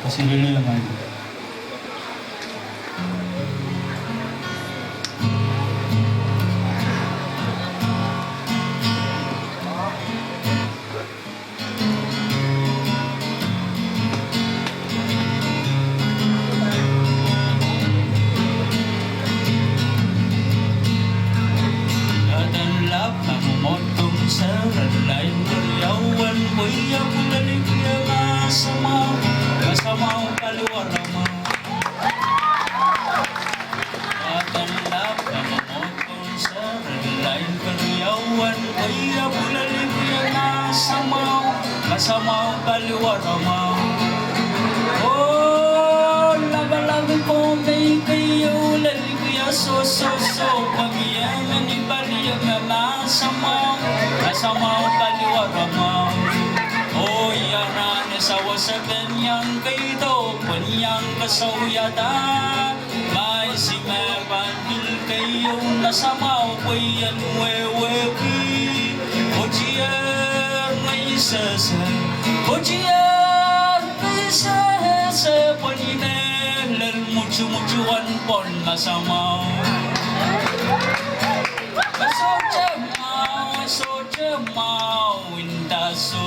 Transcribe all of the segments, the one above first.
Kasi gano'n lang ako. Love ng motong sa ralay Yawan ko'y abulalig yung asamaw Kasamaw kaluwaramaw At ang love ng motong sa ralay Yawan ko'y abulalig yung asamaw Kasamaw kaluwaramaw Oh, labalabing ko may kayo Laliguya so Pag-iyangan ni Baliyang Kasamaw kaliwaramaw O yanan sawa sa kanyang kaito Kanyang kasawyata May si Mabandil kayo Nasamaw Kuyan wewewi O diyan may sasa O diyan may sasa Paninelal mucu-mucuan pon nasamaw Mau indaso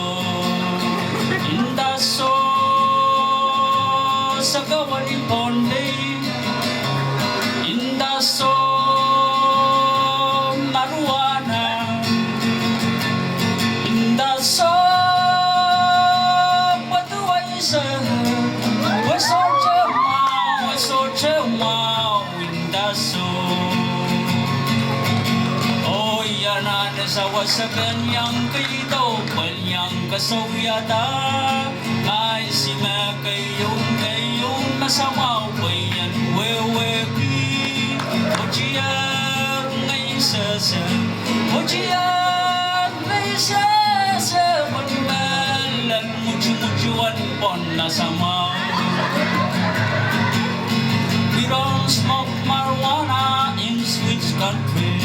sa kawali ponde indaso maruana indaso patuay sa wasoche mau indaso Sawa sa kanyang kaito, kanyang kasawyata Ay si kayong nasamaw Kayan wewewi O diyan ngay sasa O diyan ngay sasa Pagbalan mucu-mucuan pon nasamaw We don't smoke marijuana in sweet country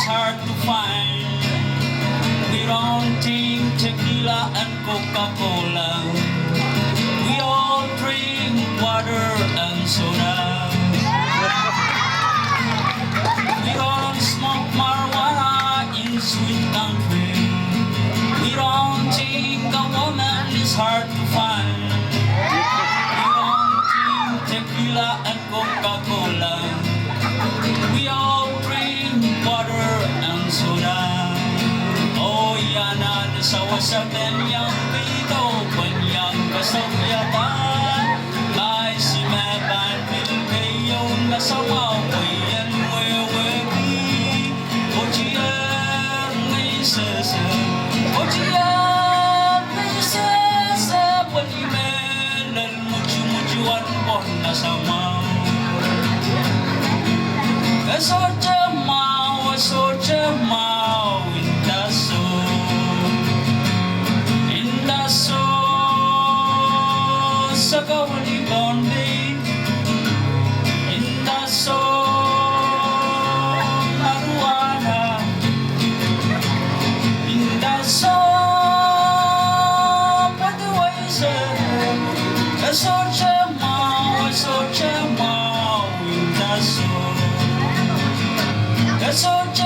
hard to find. We don't drink tequila and Coca-Cola. We all drink water and soda. We don't smoke marijuana in sweet country. We don't think a woman is hard to find. We don't drink tequila and Coca-Cola. We all drink water and soda. Oh, yanan sawa sa kanyang pito, kanyang kasawyatan. Ay si Mabandil kayong nasamaw, kayan wewewi. O diyan may sasa, o diyan may sasa. Palimelan mucu-mucuan pon nasamaw. Socha mau indaso sa kawali bonde indaso maruana indaso patuay sa socha mau indaso Socha